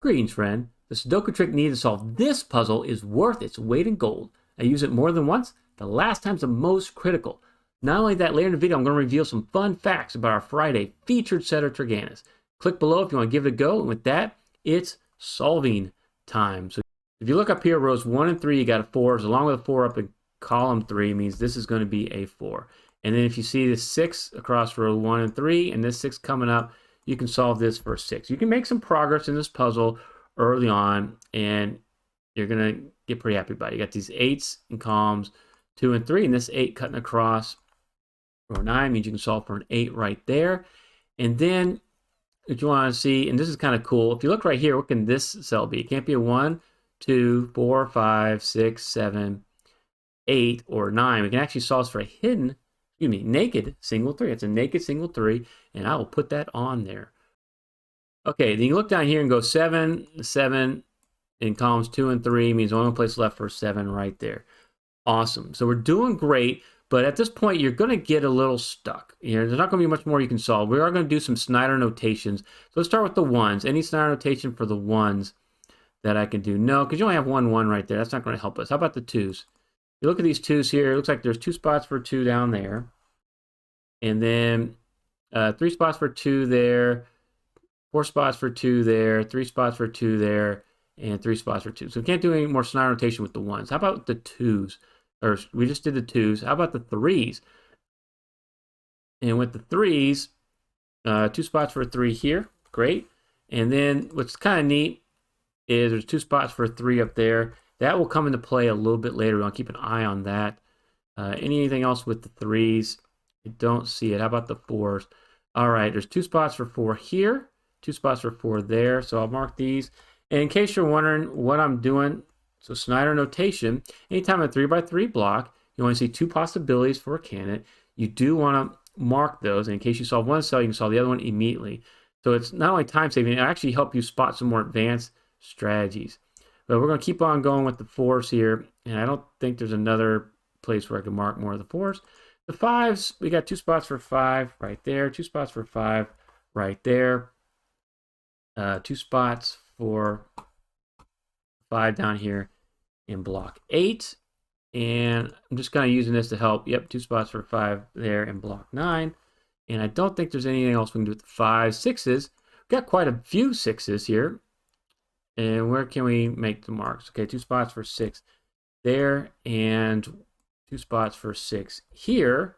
Greetings, friend. The Sudoku trick needed to solve this puzzle is worth its weight in gold. I use it more than once. The last time's the most critical. Not only that, later in the video, I'm going to reveal some fun facts about our Friday featured setter Tyrgannus. Click below if you want to give it a go. And with that, it's solving time. So if you look up here, rows 1 and 3, you got a 4. So along with a 4 up in column 3 means this is going to be a 4. And then if you see this 6 across row 1 and 3, and this 6 coming up, you can solve this for 6. You can make some progress in this puzzle early on, and you're going to get pretty happy about it. You got these 8s in columns 2 and 3, and this 8 cutting across row 9 means you can solve for an 8 right there. And then if you want to see, and this is kind of cool, if you look right here, what can this cell be? It can't be a 1, 2, 4, 5, 6, 7, 8, or 9. We can actually solve this for a hidden, naked single 3. It's a naked single 3, and I will put that on there. Okay, then you look down here and go 7, 7 in columns 2 and 3 means the only place left for 7 right there. Awesome. So we're doing great, but at this point you're going to get a little stuck. There's not going to be much more you can solve. We are going to do some Snyder notations. So let's start with the 1s. Any Snyder notation for the 1s that I can do? No, because you only have 1, 1 right there. That's not going to help us. How about the 2s? You look at these 2s here. It looks like there's 2 spots for 2 down there. And then 3 spots for 2 there. 4 spots for 2 there, 3 spots for 2 there, and 3 spots for 2. So we can't do any more Snyder notation with the 1s. How about the 2s? Or we just did the 2s. How about the 3s? And with the 3s, 2 spots for 3 here. Great. And then what's kind of neat is there's 2 spots for 3 up there. That will come into play a little bit later. We want to keep an eye on that. Anything else with the 3s? I don't see it. How about the 4s? All right, there's 2 spots for 4 here. 2 spots for 4 there, so I'll mark these. And in case you're wondering what I'm doing, so Snyder notation, anytime a 3x3 block, you want to see 2 possibilities for a candidate. You do want to mark those, and in case you solve one cell, you can solve the other one immediately. So it's not only time saving, it actually helps you spot some more advanced strategies. But we're going to keep on going with the 4s here, and I don't think there's another place where I can mark more of the 4s. The 5s, we got 2 spots for 5 right there, 2 spots for 5 right there. 2 spots for 5 down here in block 8. And I'm just kind of using this to help. Yep, 2 spots for 5 there in block 9. And I don't think there's anything else we can do with the 5s. 6s, we've got quite a few 6s here. And where can we make the marks? Okay, 2 spots for 6 there and 2 spots for 6 here.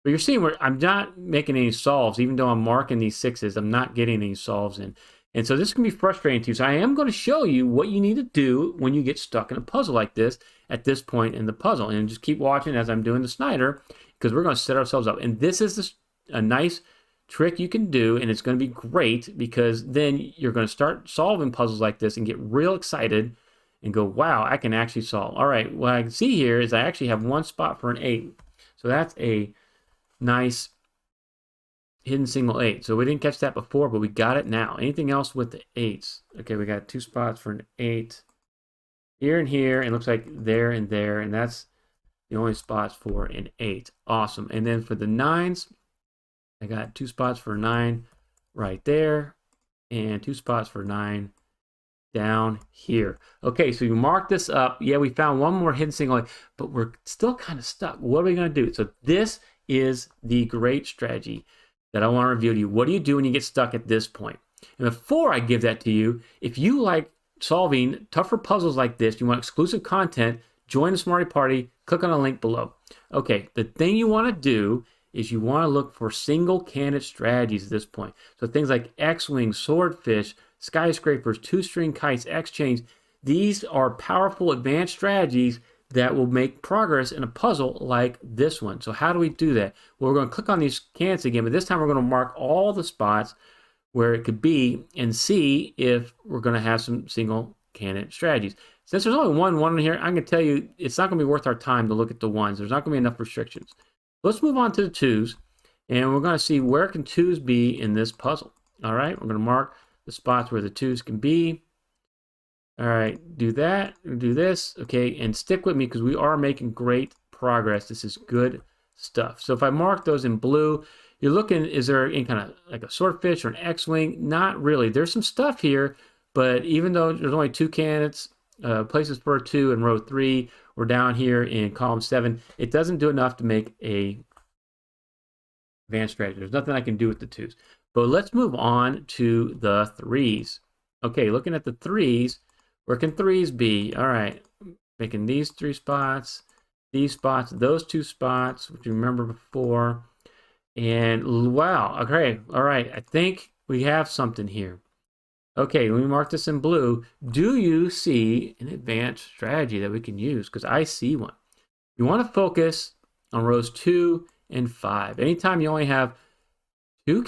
But you're seeing where I'm not making any solves, even though I'm marking these 6s, I'm not getting any solves in. And so this can be frustrating too. So I am going to show you what you need to do when you get stuck in a puzzle like this at this point in the puzzle. And just keep watching as I'm doing the Snyder, because we're going to set ourselves up. And this is a nice trick you can do, and it's going to be great because then you're going to start solving puzzles like this and get real excited and go, wow, I can actually solve. All right, what I can see here is I actually have 1 spot for an 8. So that's a nice hidden single 8. So we didn't catch that before, but we got it now. Anything else with the 8s? Okay, we got 2 spots for an 8 here and here, and it looks like there and there, and that's the only spots for an 8. Awesome. And then for the 9s, I got 2 spots for 9 right there, and 2 spots for 9 down here. Okay, so you mark this up. Yeah, we found one more hidden single 8, but we're still kind of stuck. What are we going to do? So this is the great strategy that I want to reveal to you. What do you do when you get stuck at this point? And before I give that to you, if you like solving tougher puzzles like this, you want exclusive content, join the Smarty Party, click on the link below. Okay, the thing you want to do is you want to look for single candidate strategies at this point. So things like X-Wing, Swordfish, Skyscrapers, 2-string kites, X-Chains, these are powerful advanced strategies that will make progress in a puzzle like this one. So how do we do that? Well, we're going to click on these candidates again, but this time we're going to mark all the spots where it could be and see if we're going to have some single candidate strategies. Since there's only one in here, I'm going to tell you it's not going to be worth our time to look at the 1s. There's not going to be enough restrictions. Let's move on to the 2s, and we're going to see where can 2s be in this puzzle. All right, we're going to mark the spots where the 2s can be. All right, do that, do this, okay, and stick with me because we are making great progress. This is good stuff. So if I mark those in blue, you're looking, is there any kind of like a swordfish or an X-Wing? Not really. There's some stuff here, But even though there's only 2 candidates, places for 2 in row 3, we're down here in column 7. It doesn't do enough to make a advanced strategy. There's nothing I can do with the 2s. But let's move on to the 3s. Okay, looking at the 3s, where can 3s be? All right, making these 3 spots, these spots, those 2 spots, which you remember before. And wow, okay, all right, I think we have something here. Okay, let me mark this in blue. Do you see an advanced strategy that we can use? Because I see one. You want to focus on rows 2 and 5. Anytime you only have two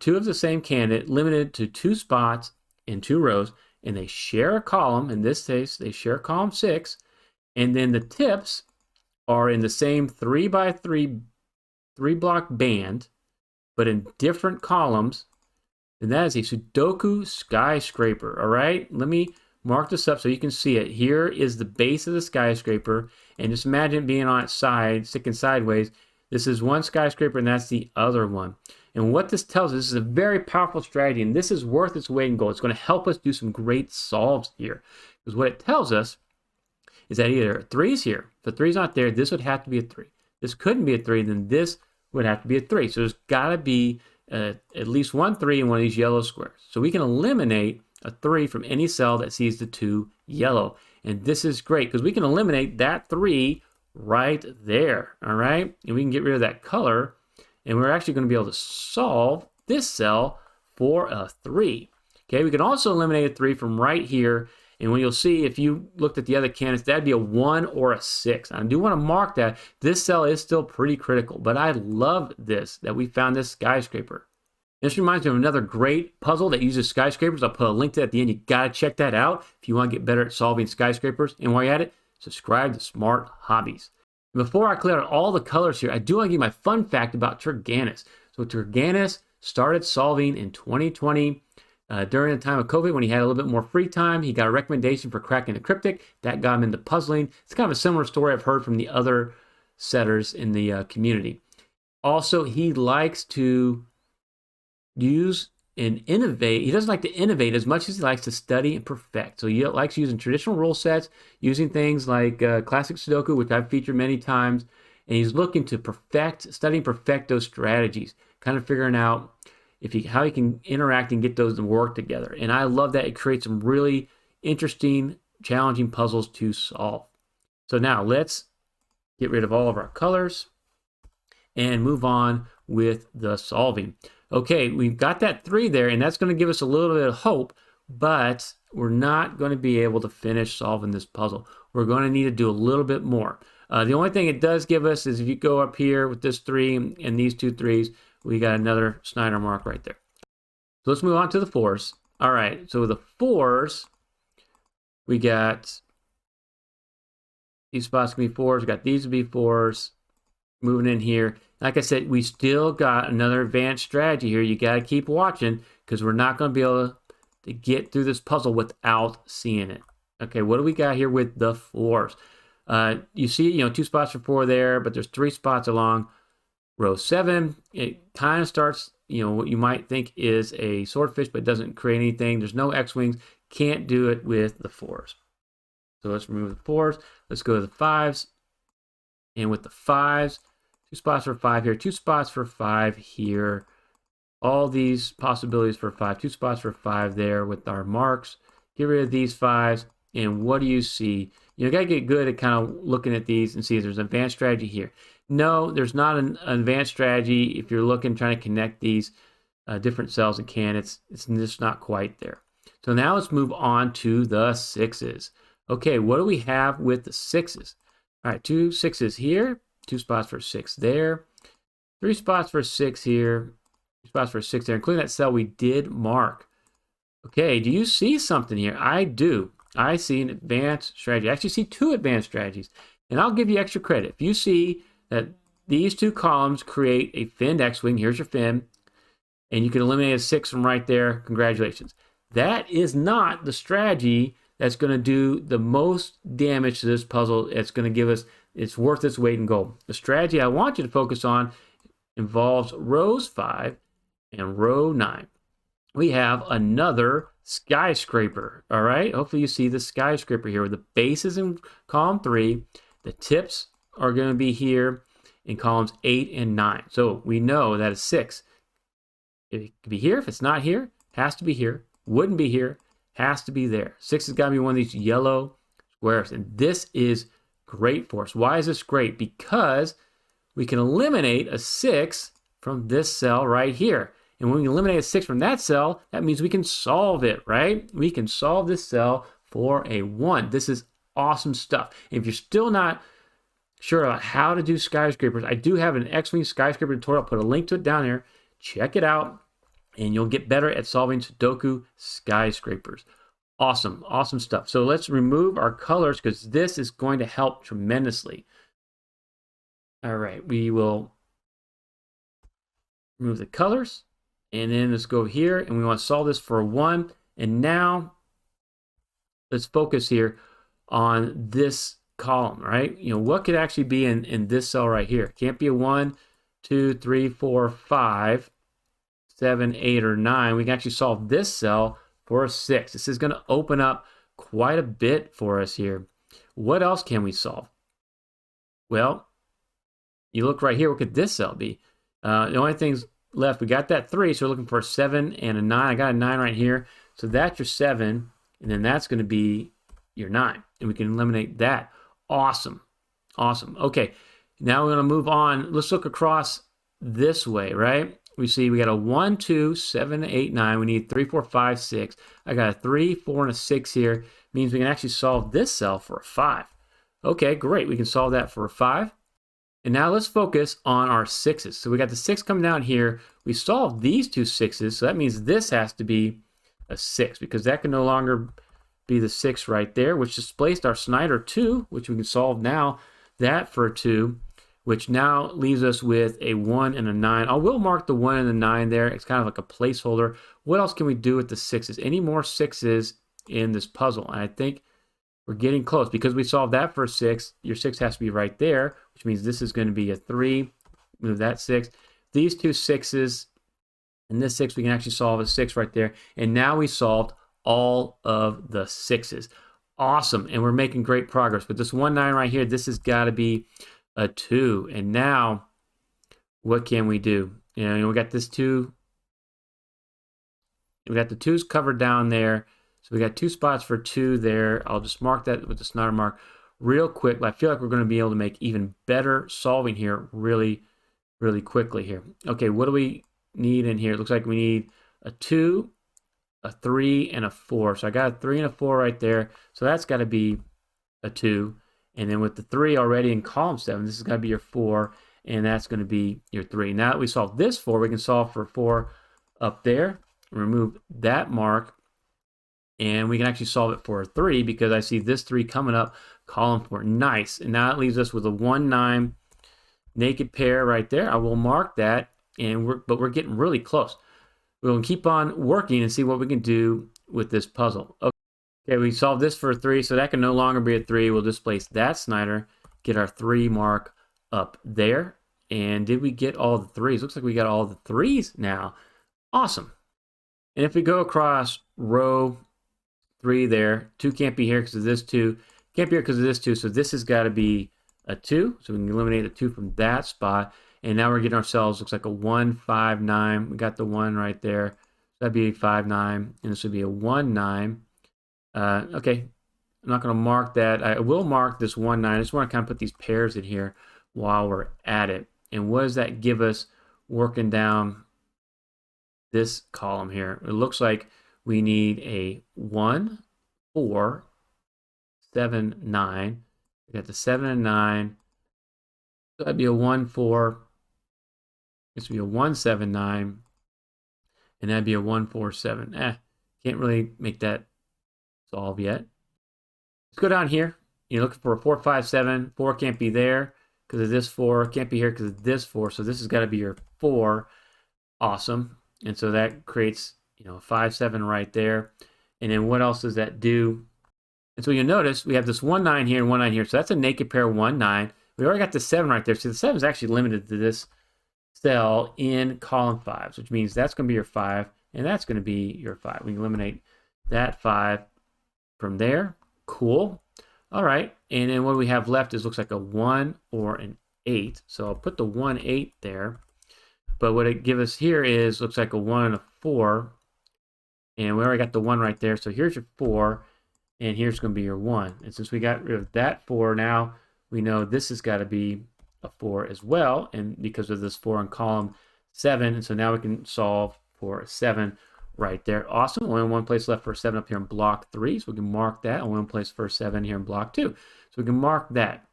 of the same candidate, limited to 2 spots in 2 rows, and they share a column, in this case, they share column 6, and then the tips are in the same 3 by 3 block band, but in different columns, and that is a Sudoku Skyscraper. All right, let me mark this up so you can see it. Here is the base of the skyscraper, and just imagine being on its side, sticking sideways. This is one skyscraper, and that's the other one. And what this tells us, this is a very powerful strategy, and this is worth its weight in gold. It's going to help us do some great solves here. Because what it tells us is that either 3 is here. If the 3 is not there, this would have to be a 3. This couldn't be a 3, then this would have to be a 3. So there's got to be at least one 3 in one of these yellow squares. So we can eliminate a 3 from any cell that sees the 2 yellow. And this is great because we can eliminate that 3 right there. All right. And we can get rid of that color. And we're actually going to be able to solve this cell for a 3. Okay. We can also eliminate a 3 from right here. And when you'll see, if you looked at the other candidates, that'd be a 1 or a 6. I do want to mark that this cell is still pretty critical, but I love this, that we found this skyscraper. This reminds me of another great puzzle that uses skyscrapers. I'll put a link to that at the end. You got to check that out if you want to get better at solving skyscrapers. And while you're at it, subscribe to Smart Hobbies. Before I clear out all the colors here, I do want to give you my fun fact about Tyrgannus. So Tyrgannus started solving in 2020. During the time of COVID, when he had a little bit more free time, he got a recommendation for cracking the cryptic. That got him into puzzling. It's kind of a similar story I've heard from the other setters in the community. Also, he likes to use and innovate. He doesn't like to innovate as much as he likes to study and perfect. So he likes using traditional rule sets, using things like Classic Sudoku, which I've featured many times. And he's looking to study and perfect those strategies, kind of figuring out how he can interact and get those to work together. And I love that. It creates some really interesting, challenging puzzles to solve. So now let's get rid of all of our colors and move on with the solving. Okay, we've got that 3 there, and that's going to give us a little bit of hope, but we're not going to be able to finish solving this puzzle. We're going to need to do a little bit more. The only thing it does give us is if you go up here with this 3 and these 2 3s, we got another Snyder mark right there. So let's move on to the 4s. All right, so the 4s, we got these spots can be 4s, we got these to be 4s. Moving in here, like I said, we still got another advanced strategy here. You got to keep watching because we're not going to be able to get through this puzzle without seeing it. Okay, what do we got here with the 4s? You see, 2 spots for 4 there, but there's 3 spots along row 7. It kind of starts, what you might think is a swordfish, but doesn't create anything. There's no X-wings. Can't do it with the 4s. So let's remove the 4s. Let's go to the 5s. And with the 5s, 2 spots for 5 here, 2 spots for 5 here. All these possibilities for 5, 2 spots for 5 there with our marks. Get rid of these 5s. And what do you see? You got to get good at kind of looking at these and see if there's an advanced strategy here. No, there's not an advanced strategy. If you're trying to connect these different cells and candidates, it's just not quite there. So now let's move on to the 6s. Okay, what do we have with the 6s? All right, 2 6s here, 2 spots for 6 there, 3 spots for 6 here, 2 spots for 6 there, including that cell we did mark. Okay, do you see something here? I do. I see an advanced strategy. I actually see 2 advanced strategies. And I'll give you extra credit. If you see that these 2 columns create a finned X-wing, here's your fin, and you can eliminate a 6 from right there, congratulations. That is not the strategy that's going to do the most damage to this puzzle. It's going to give us, it's worth its weight in gold. The strategy I want you to focus on involves rows 5 and row 9. We have another Skyscraper. All right, hopefully you see the skyscraper here with the base is in column 3. The tips are going to be here in columns 8 and 9. So we know that a 6, it could be here. If it's not here, has to be here. Wouldn't be here, has to be there. 6 has got to be one of these yellow squares. And this is great for us. Why is this great? Because we can eliminate a 6 from this cell right here. And when we eliminate a 6 from that cell, that means we can solve it, right? We can solve this cell for a 1. This is awesome stuff. And if you're still not sure about how to do skyscrapers, I do have an X-Wing skyscraper tutorial. I'll put a link to it down here. Check it out, and you'll get better at solving Sudoku skyscrapers. Awesome, awesome stuff. So let's remove our colors because this is going to help tremendously. All right, we will remove the colors. And then let's go here, and we want to solve this for a 1. And now let's focus here on this column, right? You know, what could actually be in this cell right here? Can't be a 1, 2, 3, 4, 5, 7, 8, or 9. We can actually solve this cell for a 6. This is going to open up quite a bit for us here. What else can we solve? Well, you look right here. What could this cell be? The only things left, we got that 3, so we're looking for a 7 and a 9. I got a 9 right here, so that's your 7, and then that's going to be your 9, and we can eliminate that. Awesome, awesome. Okay, now we're going to move on. Let's look across this way, right? We see we got a 1, 2, 7, 8, 9. We need 3, 4, 5, 6. I got a 3, 4, and a 6 here. Means we can actually solve this cell for a 5. Okay, great. We can solve that for a 5. And now let's focus on our 6s. So we got the 6 coming down here. We solved these two 6s, so that means this has to be a 6 because that can no longer be the 6 right there, which displaced our Snyder 2, which we can solve now. That for a 2, which now leaves us with a 1 and a 9. I will mark the 1 and the 9 there. It's kind of like a placeholder. What else can we do with the 6s? Any more 6s in this puzzle? And I think we're getting close because we solved that for a 6. Your 6 has to be right there, which means this is going to be a 3. Move that 6. These two 6s and this 6, we can actually solve a 6 right there. And now we solved all of the 6s. Awesome. And we're making great progress. But this 1, 9 right here, this has got to be a 2. And now what can we do? You know, we got this 2. We got the 2's covered down there. So we got 2 spots for 2 there. I'll just mark that with the Snyder mark real quick. But I feel like we're going to be able to make even better solving here really, really quickly here. Okay, what do we need in here? It looks like we need a 2, a 3, and a 4. So I got a 3 and a 4 right there. So that's got to be a 2. And then with the 3 already in column 7, this is going to be your 4. And that's going to be your 3. Now that we solved this 4, we can solve for 4 up there. Remove that mark. And we can actually solve it for a 3 because I see this 3 coming up column 4. Nice. And now it leaves us with a 1, 9 naked pair right there. I will mark that. But we're getting really close. We'll keep on working and see what we can do with this puzzle. Okay, we solved this for a 3, so that can no longer be a 3. We'll displace that Snyder, get our 3 mark up there. And did we get all the 3s? Looks like we got all the 3s now. Awesome. And if we go across row 3 there, 2 can't be here because of this 2. Can't be here because of this 2, so this has got to be a 2. So we can eliminate the 2 from that spot. And now we're getting ourselves, looks like a 1, 5, 9. We got the 1 right there. That'd be a 5, 9. And this would be a 1, 9. Okay, I'm not going to mark that. I will mark this 1, 9. I just want to kind of put these pairs in here while we're at it. And what does that give us working down this column here? It looks like we need a 1, 4, 7, 9. We got the 7 and 9. So that'd be a 1, 4. This would be a 1, 7, 9. And that'd be a 1, 4, 7. Can't really make that solve yet. Let's go down here. You're looking for a 4, 5, 7. 4 can't be there because of this 4. Can't be here because of this 4. So this has got to be your 4. Awesome. And so that creates, a 5, 7 right there. And then what else does that do? And so you'll notice we have this 1, 9 here and 1, 9 here. So that's a naked pair 1, 9. We already got the 7 right there. So the 7 is actually limited to this cell in column 5, which means that's going to be your 5, and that's going to be your 5. We can eliminate that 5 from there. Cool. All right, and then what we have left is looks like a 1 or an 8. So I'll put the 1, 8 there. But what it gives us here is looks like a 1 and a 4. And we already got the 1 right there. So here's your 4, and here's going to be your 1. And since we got rid of that 4, now we know this has got to be a 4 as well, and because of this 4 in column 7, and so now we can solve for 7 right there. Awesome. Only one place left for 7 up here in block 3, so we can mark that. Only one place for 7 here in block 2, so we can mark that.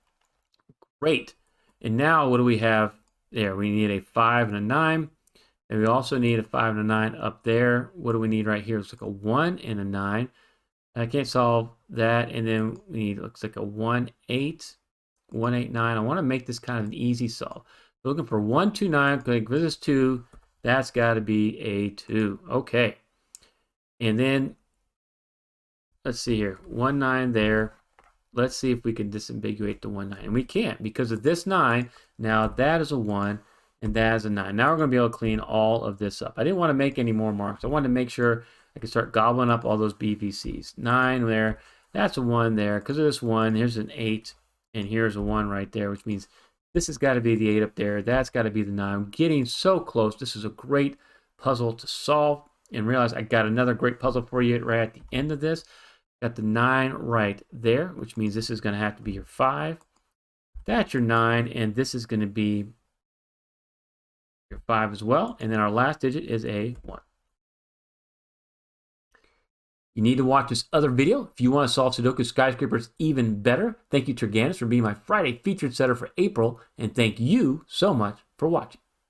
Great. And now what do we have there? We need a 5 and a 9, and we also need a 5 and a 9 up there. What do we need right here? It's like a 1 and a 9. I can't solve that, and then we need, looks like a 1, 8, 1, 8, 9. I want to make this kind of an easy solve. We're looking for 1, 2, 9. Because this is 2, that's got to be a 2. Okay. And then, let's see here. 1, 9 there. Let's see if we can disambiguate the 1, 9. And we can't because of this 9. Now that is a 1, and that is a 9. Now we're going to be able to clean all of this up. I didn't want to make any more marks. I wanted to make sure I could start gobbling up all those BVCs. 9 there. That's a 1 there. Because of this 1, here's an 8. And here's a 1 right there, which means this has got to be the 8 up there. That's got to be the 9. I'm getting so close. This is a great puzzle to solve. And realize I got another great puzzle for you right at the end of this. Got the 9 right there, which means this is going to have to be your 5. That's your 9, and this is going to be your 5 as well. And then our last digit is a 1. You need to watch this other video if you want to solve Sudoku Skyscrapers even better. Thank you, Tyrgannus, for being my Friday featured setter for April, and thank you so much for watching.